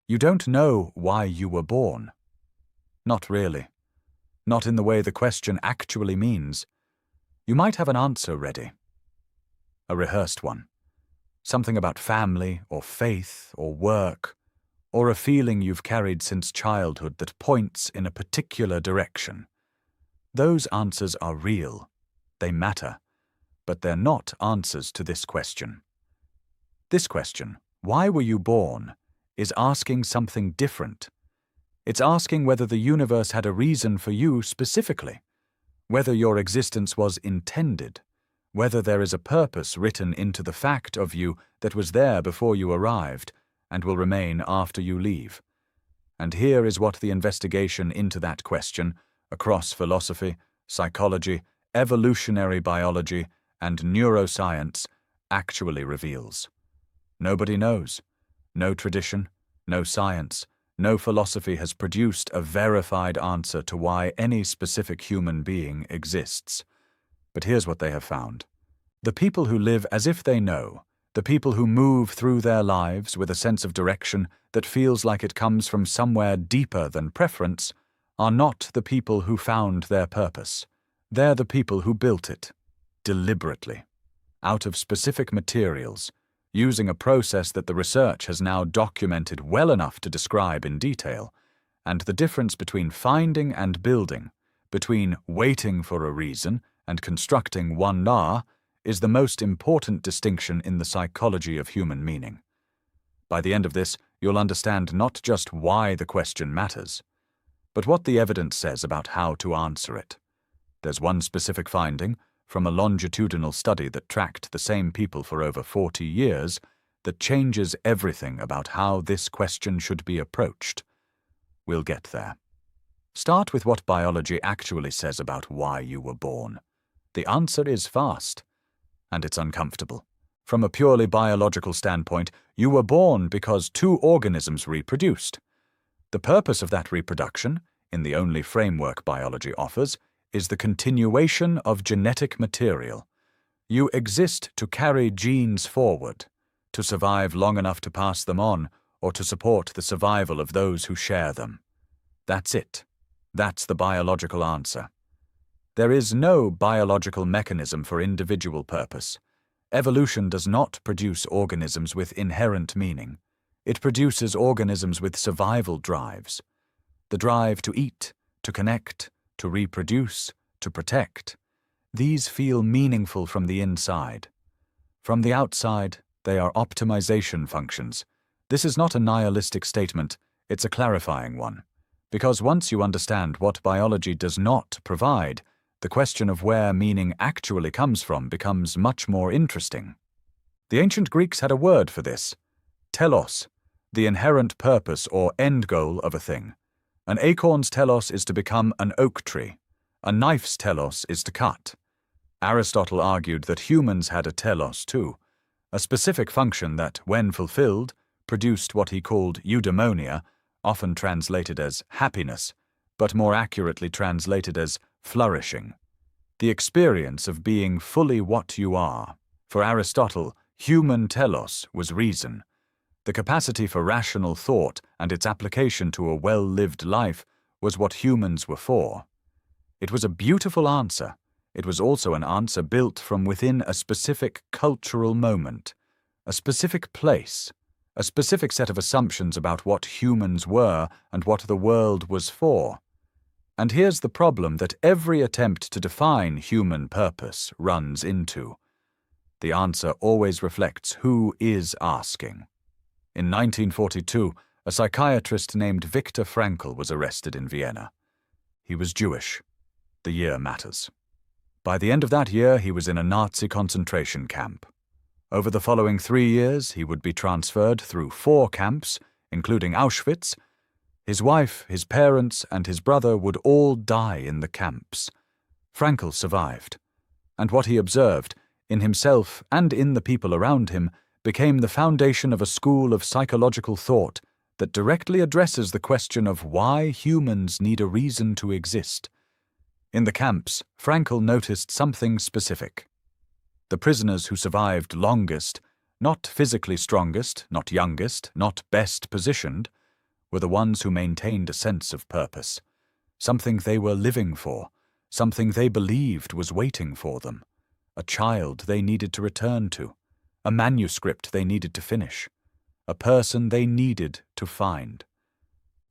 You don't know why you were born. Not really. Not in the way the question actually means. You might have an answer ready. A rehearsed one. Something about family, or faith, or work, or a feeling you've carried since childhood that points in a particular direction. Those answers are real. They matter. But they're not answers to this question. This question, why were you born, is asking something different. It's asking whether the universe had a reason for you specifically, whether your existence was intended, whether there is a purpose written into the fact of you that was there before you arrived and will remain after you leave. And here is what the investigation into that question, across philosophy, psychology, evolutionary biology, and neuroscience, actually reveals. Nobody knows. No tradition, no science, no philosophy has produced a verified answer to why any specific human being exists. But here's what they have found. The people who live as if they know, the people who move through their lives with a sense of direction that feels like it comes from somewhere deeper than preference, are not the people who found their purpose. They're the people who built it, deliberately, out of specific materials, using a process that the research has now documented well enough to describe in detail. And the difference between finding and building, between waiting for a reason and constructing one is the most important distinction in the psychology of human meaning. By the end of this, you'll understand not just why the question matters, but what the evidence says about how to answer it. There's one specific finding, from a longitudinal study that tracked the same people for over 40 years, that changes everything about how this question should be approached. We'll get there. Start with what biology actually says about why you were born. The answer is fast, and it's uncomfortable. From a purely biological standpoint, you were born because two organisms reproduced. The purpose of that reproduction, in the only framework biology offers, is the continuation of genetic material. You exist to carry genes forward, to survive long enough to pass them on, or to support the survival of those who share them. That's it. That's the biological answer. There is no biological mechanism for individual purpose. Evolution does not produce organisms with inherent meaning. It produces organisms with survival drives. The drive to eat, to connect, to reproduce, to protect. These feel meaningful from the inside. From the outside, they are optimization functions. This is not a nihilistic statement, it's a clarifying one. Because once you understand what biology does not provide, the question of where meaning actually comes from becomes much more interesting. The ancient Greeks had a word for this: telos, the inherent purpose or end goal of a thing. An acorn's telos is to become an oak tree. A knife's telos is to cut. Aristotle argued that humans had a telos too, a specific function that, when fulfilled, produced what he called eudaimonia, often translated as happiness, but more accurately translated as flourishing. The experience of being fully what you are. For Aristotle, human telos was reason. The capacity for rational thought and its application to a well-lived life was what humans were for. It was a beautiful answer. It was also an answer built from within a specific cultural moment, a specific place, a specific set of assumptions about what humans were and what the world was for. And here's the problem that every attempt to define human purpose runs into. The answer always reflects who is asking. In 1942, a psychiatrist named Viktor Frankl was arrested in Vienna. He was Jewish. The year matters. By the end of that year, he was in a Nazi concentration camp. Over the following 3 years, he would be transferred through 4 camps, including Auschwitz. His wife, his parents, and his brother would all die in the camps. Frankl survived, and what he observed, in himself and in the people around him, became the foundation of a school of psychological thought that directly addresses the question of why humans need a reason to exist. In the camps, Frankl noticed something specific. The prisoners who survived longest, not physically strongest, not youngest, not best positioned, were the ones who maintained a sense of purpose, something they were living for, something they believed was waiting for them, a child they needed to return to, a manuscript they needed to finish, a person they needed to find.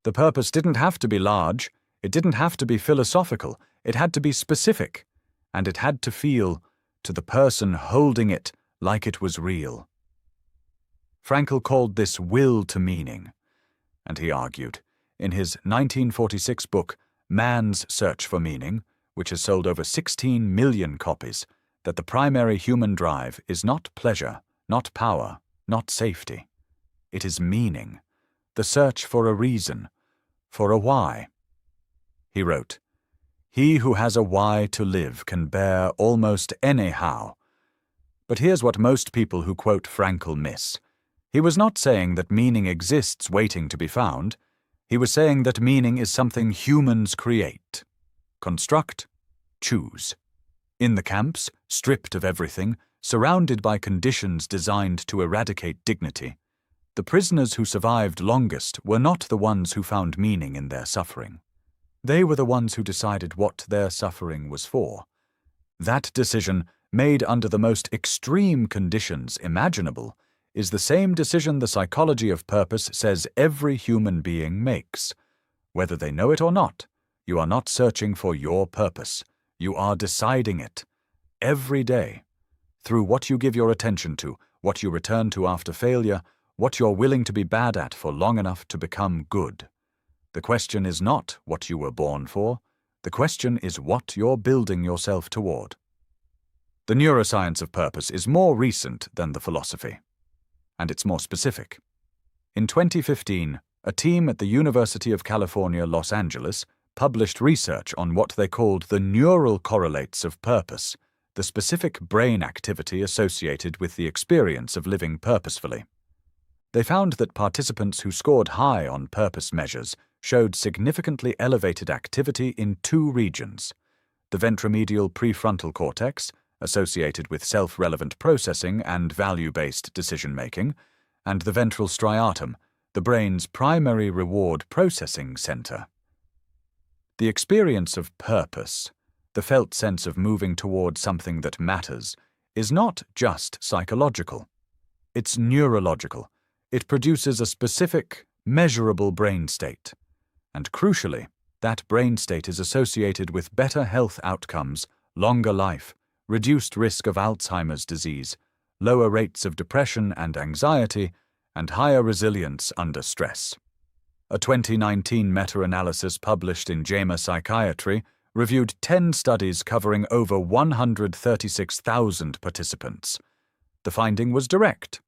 The purpose didn't have to be large, it didn't have to be philosophical, it had to be specific, and it had to feel, to the person holding it, like it was real. Frankl called this will to meaning, and he argued, in his 1946 book, Man's Search for Meaning, which has sold over 16 million copies, that the primary human drive is not pleasure, not power, not safety. It is meaning, the search for a reason, for a why. He wrote, "He who has a why to live can bear almost any how." But here's what most people who quote Frankl miss. He was not saying that meaning exists waiting to be found. He was saying that meaning is something humans create, construct, choose. In the camps, stripped of everything, surrounded by conditions designed to eradicate dignity, the prisoners who survived longest were not the ones who found meaning in their suffering. They were the ones who decided what their suffering was for. That decision, made under the most extreme conditions imaginable, is the same decision the psychology of purpose says every human being makes. Whether they know it or not, you are not searching for your purpose. You are deciding it. Every day. Through what you give your attention to, what you return to after failure, what you're willing to be bad at for long enough to become good. The question is not what you were born for. The question is what you're building yourself toward. The neuroscience of purpose is more recent than the philosophy, and it's more specific. In 2015, a team at the University of California, Los Angeles, published research on what they called the neural correlates of purpose, the specific brain activity associated with the experience of living purposefully. They found that participants who scored high on purpose measures showed significantly elevated activity in two regions: the ventromedial prefrontal cortex, associated with self-relevant processing and value-based decision-making, and the ventral striatum, the brain's primary reward processing center. The experience of purpose, the felt sense of moving toward something that matters, is not just psychological. It's neurological. It produces a specific, measurable brain state. And crucially, that brain state is associated with better health outcomes, longer life, reduced risk of Alzheimer's disease, lower rates of depression and anxiety, and higher resilience under stress. A 2019 meta-analysis published in JAMA Psychiatry reviewed 10 studies covering over 136,000 participants. The finding was direct.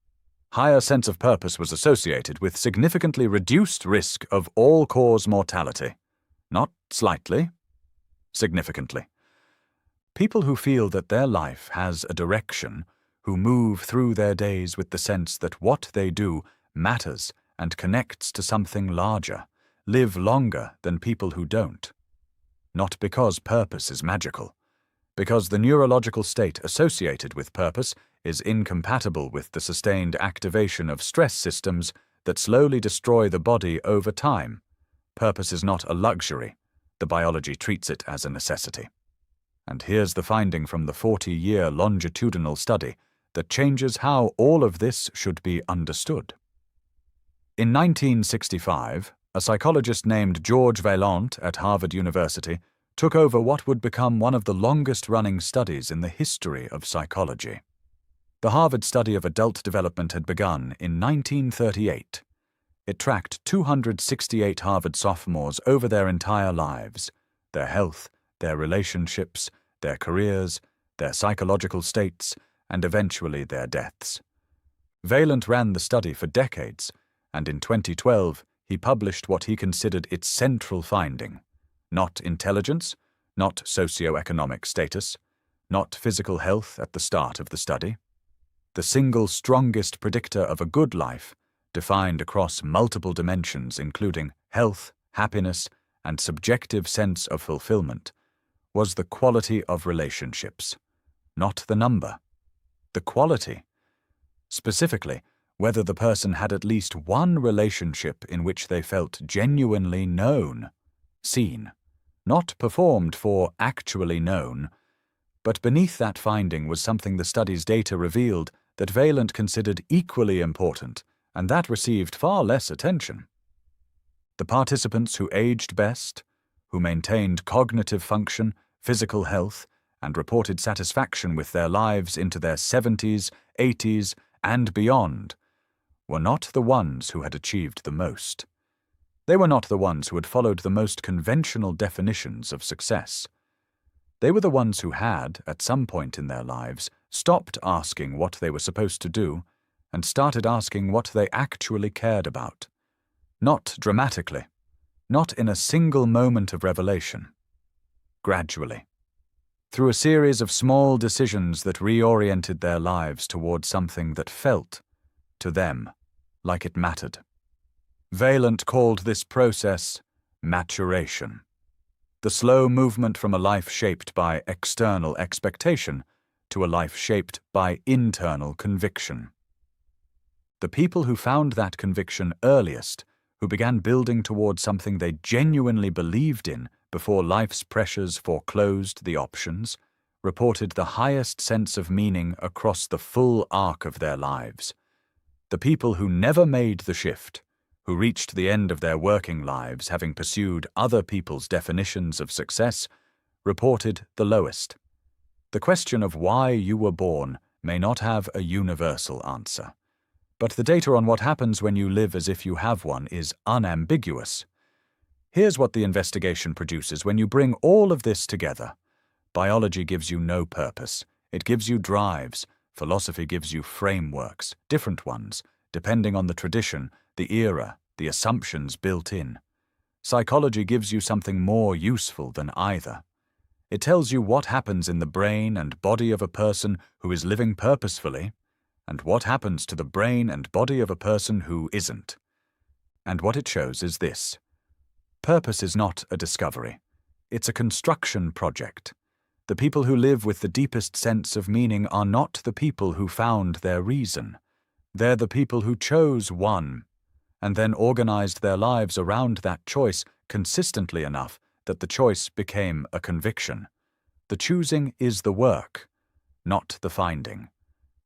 Higher sense of purpose was associated with significantly reduced risk of all-cause mortality. Not slightly, significantly. People who feel that their life has a direction, who move through their days with the sense that what they do matters and connects to something larger, live longer than people who don't. Not because purpose is magical, because the neurological state associated with purpose is incompatible with the sustained activation of stress systems that slowly destroy the body over time. Purpose is not a luxury. The biology treats it as a necessity. And here's the finding from the 40-year longitudinal study that changes how all of this should be understood. In 1965, a psychologist named George Vaillant at Harvard University took over what would become one of the longest-running studies in the history of psychology. The Harvard study of adult development had begun in 1938. It tracked 268 Harvard sophomores over their entire lives, their health, their relationships, their careers, their psychological states, and eventually their deaths. Vaillant ran the study for decades, and in 2012 he published what he considered its central finding: not intelligence, not socioeconomic status, not physical health at the start of the study. The single strongest predictor of a good life, defined across multiple dimensions including health, happiness, and subjective sense of fulfillment, was the quality of relationships, not the number. The quality. Specifically, whether the person had at least one relationship in which they felt genuinely known, seen, not performed for actually known. But beneath that finding was something the study's data revealed that Vaillant considered equally important, and that received far less attention. The participants who aged best, who maintained cognitive function, physical health, and reported satisfaction with their lives into their 70s, 80s, and beyond, were not the ones who had achieved the most. They were not the ones who had followed the most conventional definitions of success. They were the ones who had, at some point in their lives, stopped asking what they were supposed to do and started asking what they actually cared about. Not dramatically, not in a single moment of revelation. Gradually, through a series of small decisions that reoriented their lives towards something that felt, to them, like it mattered. Vaillant called this process maturation, the slow movement from a life shaped by external expectation to a life shaped by internal conviction. The people who found that conviction earliest, who began building towards something they genuinely believed in before life's pressures foreclosed the options, reported the highest sense of meaning across the full arc of their lives. The people who never made the shift, who reached the end of their working lives having pursued other people's definitions of success, reported the lowest. The question of why you were born may not have a universal answer, but the data on what happens when you live as if you have one is unambiguous. Here's what the investigation produces when you bring all of this together. Biology gives you no purpose. It gives you drives. Philosophy gives you frameworks, different ones, depending on the tradition, the era, the assumptions built in. Psychology gives you something more useful than either. It tells you what happens in the brain and body of a person who is living purposefully, and what happens to the brain and body of a person who isn't. And what it shows is this. Purpose is not a discovery. It's a construction project. The people who live with the deepest sense of meaning are not the people who found their reason. They're the people who chose one, and then organized their lives around that choice consistently enough that the choice became a conviction. The choosing is the work, not the finding.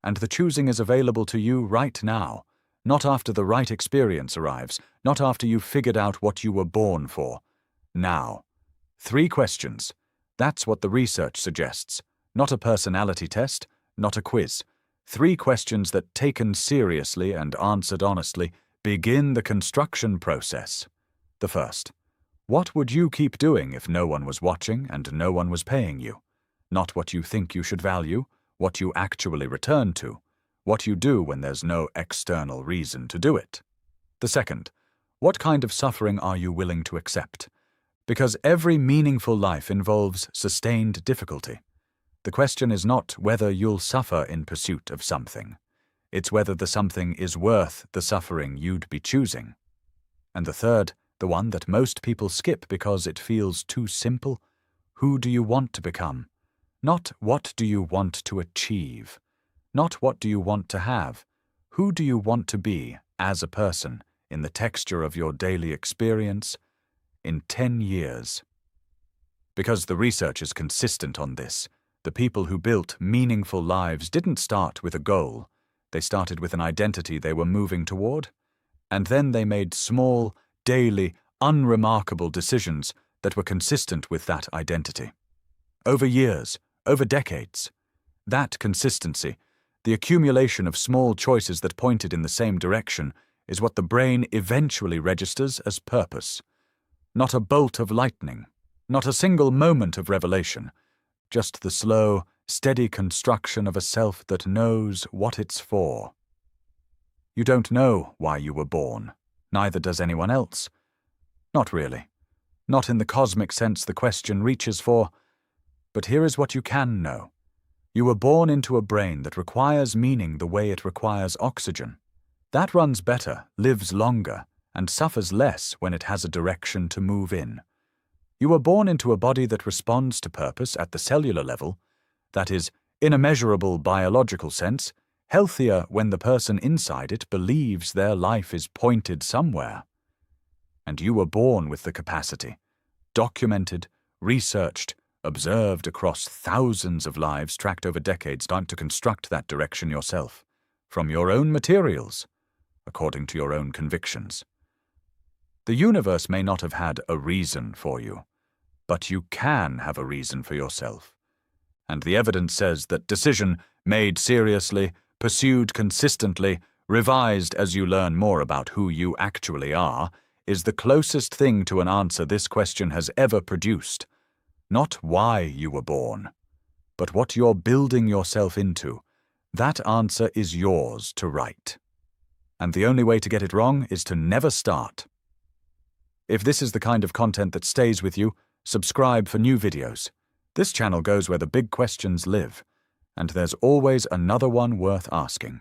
And the choosing is available to you right now, not after the right experience arrives, not after you've figured out what you were born for. Now. 3 questions. That's what the research suggests. Not a personality test, not a quiz. 3 questions that, taken seriously and answered honestly, begin the construction process. The first. What would you keep doing if no one was watching and no one was paying you? Not what you think you should value, what you actually return to, what you do when there's no external reason to do it. The second, what kind of suffering are you willing to accept? Because every meaningful life involves sustained difficulty. The question is not whether you'll suffer in pursuit of something. It's whether the something is worth the suffering you'd be choosing. And the third, the one that most people skip because it feels too simple, who do you want to become? Not what do you want to achieve, not what do you want to have, who do you want to be as a person in the texture of your daily experience in 10 years. Because the research is consistent on this, the people who built meaningful lives didn't start with a goal, they started with an identity they were moving toward, and then they made small, daily, unremarkable decisions that were consistent with that identity. Over years, over decades. That consistency, the accumulation of small choices that pointed in the same direction, is what the brain eventually registers as purpose. Not a bolt of lightning, not a single moment of revelation, just the slow, steady construction of a self that knows what it's for. You don't know why you were born, neither does anyone else. Not really. Not in the cosmic sense the question reaches for. But here is what you can know. You were born into a brain that requires meaning the way it requires oxygen. That runs better, lives longer, and suffers less when it has a direction to move in. You were born into a body that responds to purpose at the cellular level, that is, in a measurable biological sense, healthier when the person inside it believes their life is pointed somewhere. And you were born with the capacity, documented, researched, observed across thousands of lives tracked over decades, to construct that direction yourself, from your own materials, according to your own convictions. The universe may not have had a reason for you, but you can have a reason for yourself. And the evidence says that decision made seriously, pursued consistently, revised as you learn more about who you actually are, is the closest thing to an answer this question has ever produced. Not why you were born, but what you're building yourself into. That answer is yours to write. And the only way to get it wrong is to never start. If this is the kind of content that stays with you, subscribe for new videos. This channel goes where the big questions live, and there's always another one worth asking.